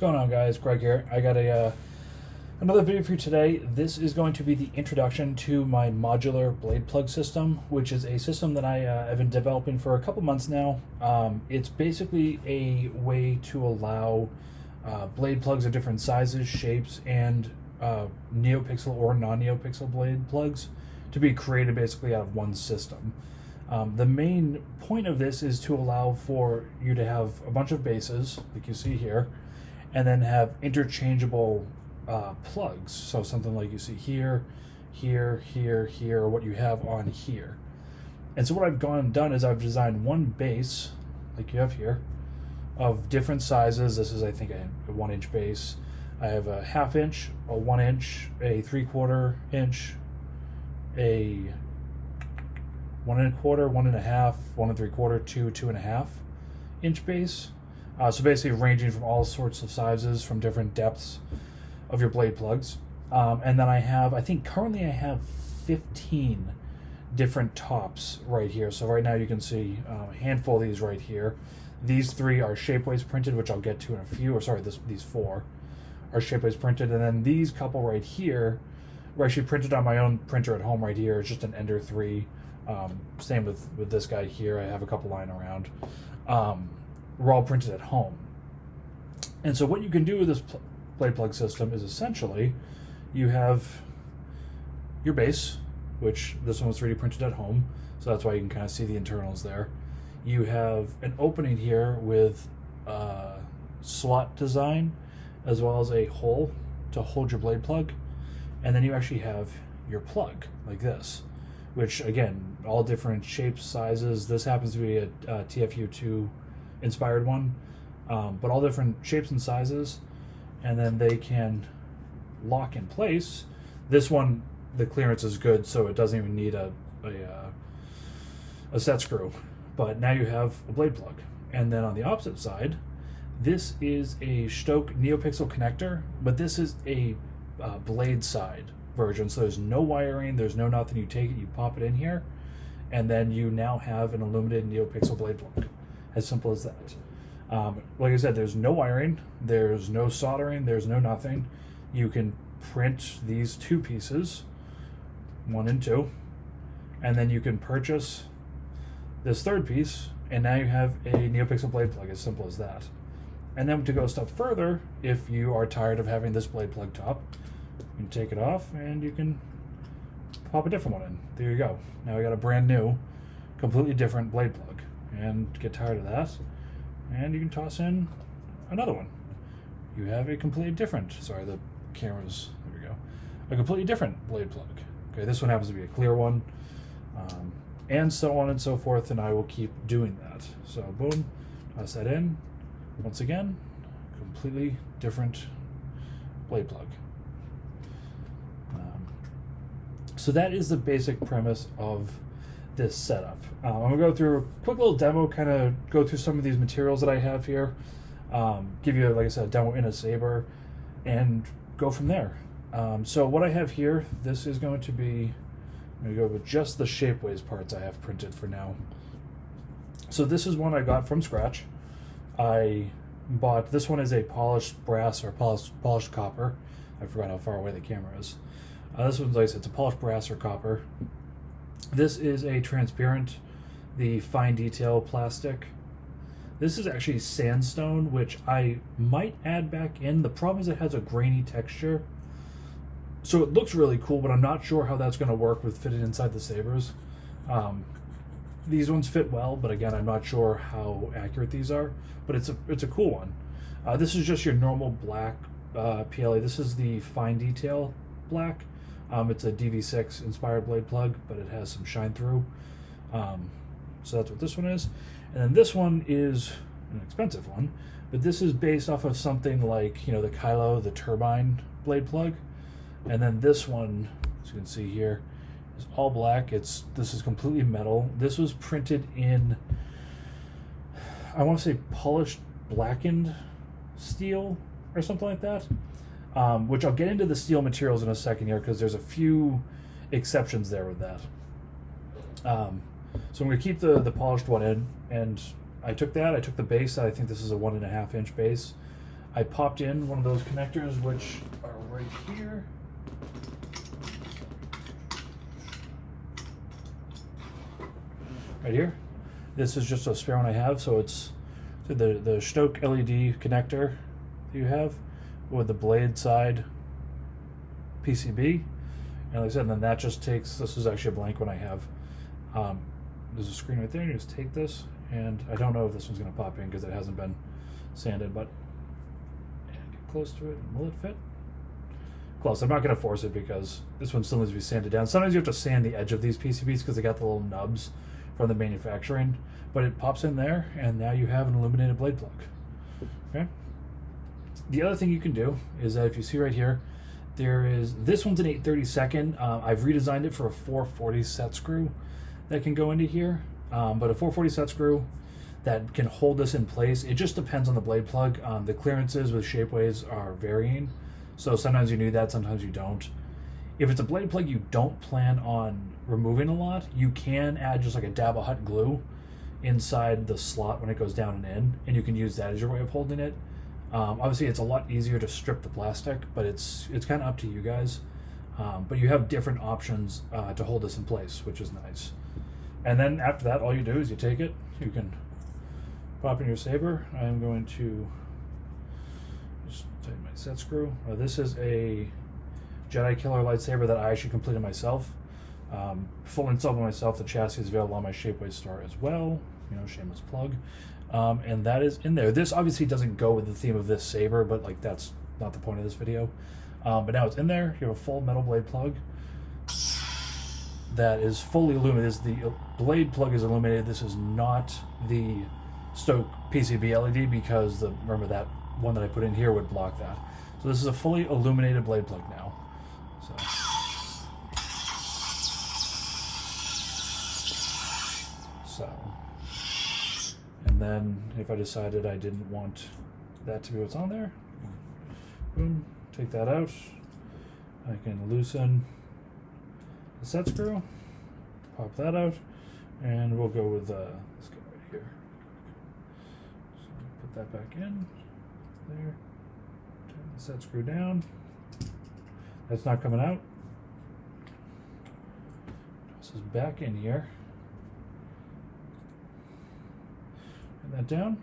going on, guys? Greg here. I got another video for you today. This is going to be the introduction to my Modular Blade Plug System, which is a system that I've been developing for a couple months now. It's basically a way to allow blade plugs of different sizes, shapes, and neopixel or non-neopixel blade plugs to be created basically out of one system. The main point of this is to allow for you to have a bunch of bases, like you see here, and then have interchangeable plugs. So something like you see here, here, here, here, or what you have on here. And so what I've gone and done is I've designed one base, like you have here, of different sizes. This is, I think, a 1-inch base. I have a 1/2 inch, a 1 inch, a 3/4 inch, a 1 1/4, 1 1/2, 1 3/4, 2.5 inch base. So basically ranging from all sorts of sizes from different depths of your blade plugs. And then I think currently I have 15 different tops right here. So right now you can see a handful of these right here. These 3 are Shapeways printed, which I'll get to in a few, or sorry, these 4 are Shapeways printed. And then these couple right here were actually printed on my own printer at home right here. It's just an Ender 3. Same with this guy here. I have a couple lying around. We're all printed at home. And so what you can do with this blade plug system is essentially you have your base, which this one was 3D printed at home, so that's why you can kind of see the internals there. You have an opening here with slot design as well as a hole to hold your blade plug, and then you actually have your plug like this, which again, all different shapes, sizes. This happens to be a TFU2 inspired one, but all different shapes and sizes, and then they can lock in place. This one, the clearance is good, so it doesn't even need a set screw, but now you have a blade plug. And then on the opposite side, this is a Stoke neopixel connector, but this is a blade side version, so there's no wiring, there's no nothing. You take it, you pop it in here, and then you now have an illuminated neopixel blade plug. As simple as that. Like I said, there's no wiring, there's no soldering, there's no nothing. You can print these 2 pieces, 1 and 2, and then you can purchase this 3rd piece, and now you have a neopixel blade plug. As simple as that. And then to go a step further, if you are tired of having this blade plug top, you can take it off and you can pop a different one in. There you go. Now we got a brand new, completely different blade plug. And get tired of that, and you can toss in another one. You have a completely different, sorry, the camera's, there we go, a completely different blade plug. Okay, this one happens to be a clear one, and so on and so forth, and I will keep doing that. So boom, toss that in. Once again, completely different blade plug. So that is the basic premise of this setup. I'm going to go through a quick little demo, kind of go through some of these materials that I have here, give you, like I said, a demo in a Saber, and go from there. So what I have here, this is going to be, I'm going to go with just the Shapeways parts I have printed for now. So this is one I got from scratch. I bought, this one is a polished brass or polished copper. I forgot how far away the camera is. This one's, like I said, it's a polished brass or copper. This is a transparent, the fine detail plastic. This is actually sandstone, which I might add back in. The problem is it has a grainy texture. So it looks really cool, but I'm not sure how that's going to work with fitting inside the Sabers. These ones fit well, but again, I'm not sure how accurate these are, but it's a cool one. This is just your normal black PLA. This is the fine detail black. It's a DV6 inspired blade plug, but it has some shine through. So that's what this one is. And then this one is an expensive one, but this is based off of something like, you know, the Kylo, the turbine blade plug. And then this one, as you can see here, is all black. This is completely metal. This was printed in, I want to say polished blackened steel or something like that. Which I'll get into the steel materials in a second here, because there's a few exceptions there with that. So I'm going to keep the polished one in, and I took the base. I think this is a 1.5 inch base. I popped in one of those connectors, which are right here. Right here. This is just a spare one I have, so it's the Stoke LED connector that you have with the blade side PCB. And like I said, then that just takes, this is actually a blank one I have. There's a screen right there, you just take this, and I don't know if this one's going to pop in because it hasn't been sanded, but get close to it. Will it fit? Close. I'm not going to force it because this one still needs to be sanded down. Sometimes you have to sand the edge of these PCBs because they got the little nubs from the manufacturing, but it pops in there, and now you have an illuminated blade plug. Okay. The other thing you can do is that if you see right here, there is, this one's an 8/32. I've redesigned it for a 440 set screw that can go into here, but a 440 set screw that can hold this in place. It just depends on the blade plug. The clearances with Shapeways are varying, so sometimes you need that, sometimes you don't. If it's a blade plug you don't plan on removing a lot, you can add just like a dab of hot glue inside the slot when it goes down and in, and you can use that as your way of holding it. Obviously it's a lot easier to strip the plastic, but it's kind of up to you guys. But you have different options to hold this in place, which is nice. And then after that, all you do is you take it, you can pop in your Saber. I'm going to just tighten my set screw. This is a Jedi Killer lightsaber that I actually completed myself. Full install by myself. The chassis is available on my Shapeways Store as well. You know, shameless plug. And that is in there. This obviously doesn't go with the theme of this Saber, but like that's not the point of this video. But now it's in there. You have a full metal blade plug that is fully illuminated. The blade plug is illuminated. This is not the Stoke PCB LED because remember that one that I put in here would block that. So this is a fully illuminated blade plug now. And then if I decided I didn't want that to be what's on there, boom, take that out. I can loosen the set screw, pop that out, and we'll go with this guy right here. So put that back in there, turn the set screw down. That's not coming out. This is back in here. Turn that down.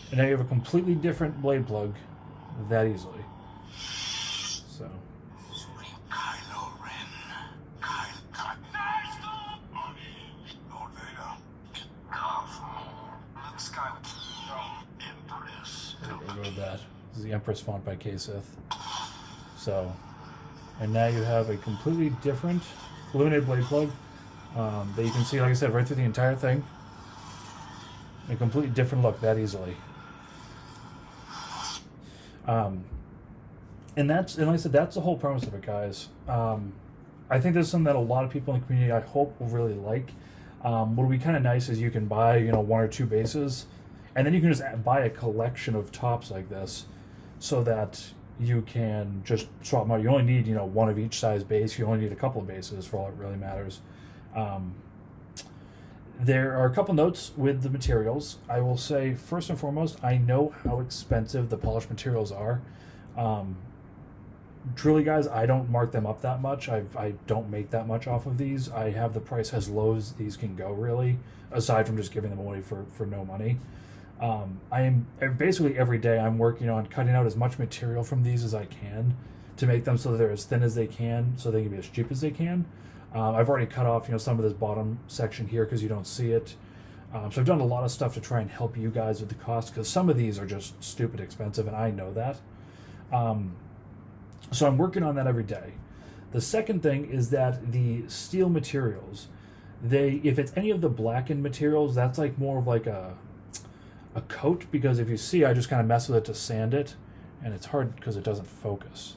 And now you have a completely different blade plug that easily. So. We'll go with that. This is the Empress font by KSith. So, and now you have a completely different illuminated blade plug that you can see, like I said, right through the entire thing. A completely different look that easily. And like I said, that's the whole premise of it, guys. I think this is something that a lot of people in the community, I hope, will really like. What would be kind of nice is you can buy, one or two bases, and then you can just buy a collection of tops like this, so that you can just swap them out. You only need, one of each size base. You only need a couple of bases for all it really matters. There are a couple notes with the materials. I will say, first and foremost, I know how expensive the polished materials are. Truly, guys, I don't mark them up that much. I don't make that much off of these. I have the price as low as these can go, really, aside from just giving them away for no money. I am basically every day I'm working on cutting out as much material from these as I can to make them so that they're as thin as they can, so they can be as cheap as they can. I've already cut off, some of this bottom section here because you don't see it. So I've done a lot of stuff to try and help you guys with the cost, because some of these are just stupid expensive, and I know that. So I'm working on that every day. The second thing is that the steel materials, if it's any of the blackened materials, that's like more of like a coat, because if you see, I just kind of mess with it to sand it, and it's hard because it doesn't focus.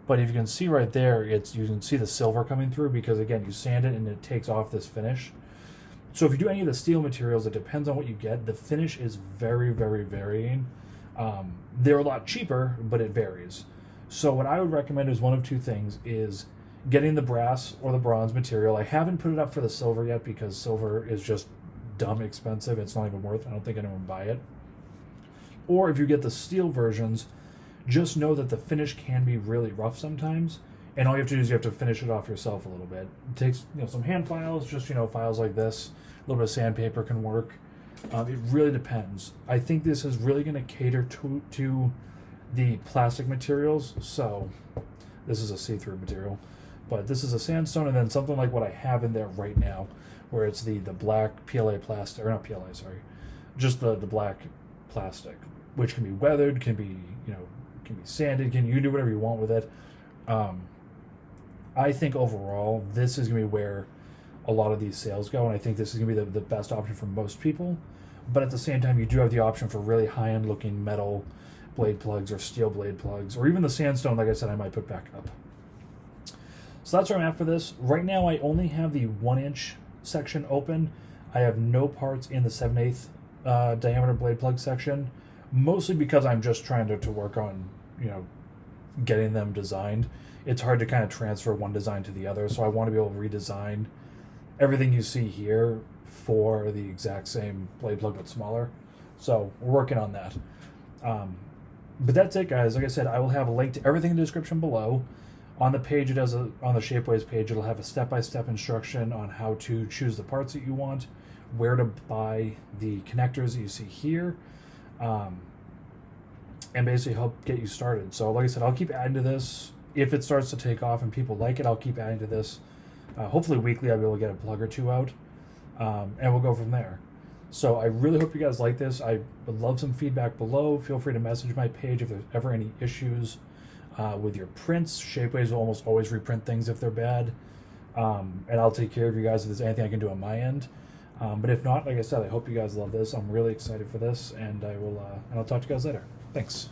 But if you can see right there, you can see the silver coming through, because again, you sand it and it takes off this finish. So if you do any of the steel materials, it depends on what you get. The finish is very, very varying. They're a lot cheaper, but it varies. So what I would recommend is one of two things, is getting the brass or the bronze material. I haven't put it up for the silver yet because silver is just dumb expensive. It's not even worth it. I don't think anyone would buy it. Or if you get the steel versions, just know that the finish can be really rough sometimes, and all you have to do is you have to finish it off yourself a little bit. It takes some hand files, just files like this. A little bit of sandpaper can work. It really depends. I think this is really going to cater to the plastic materials. So this is a see-through material, but this is a sandstone, and then something like what I have in there right now, where it's the black PLA plastic, or not PLA, sorry, just the black plastic, which can be weathered, can be can be sanded, you can do whatever you want with it. I think overall this is going to be where a lot of these sales go, and I think this is going to be the best option for most people. But at the same time, you do have the option for really high-end looking metal blade plugs or steel blade plugs, or even the sandstone, like I said, I might put back up. So that's where I'm at for this. Right now, I only have the 1-inch section open. I have no parts in the 7/8 diameter blade plug section, mostly because I'm just trying to work on, getting them designed. It's hard to kind of transfer one design to the other, so I want to be able to redesign everything you see here for the exact same blade plug but smaller. So we're working on that. But that's it, guys. Like I said, I will have a link to everything in the description below. On the page, on the Shapeways page, it'll have a step-by-step instruction on how to choose the parts that you want, where to buy the connectors that you see here, and basically help get you started. So like I said, I'll keep adding to this. If it starts to take off and people like it, I'll keep adding to this. Hopefully weekly I'll be able to get a plug or two out, and we'll go from there. So I really hope you guys like this. I would love some feedback below. Feel free to message my page if there's ever any issues with your prints. Shapeways will almost always reprint things if they're bad, and I'll take care of you guys if there's anything I can do on my end. But if not, like I said, I hope you guys love this. I'm really excited for this, and I'll talk to you guys later. Thanks.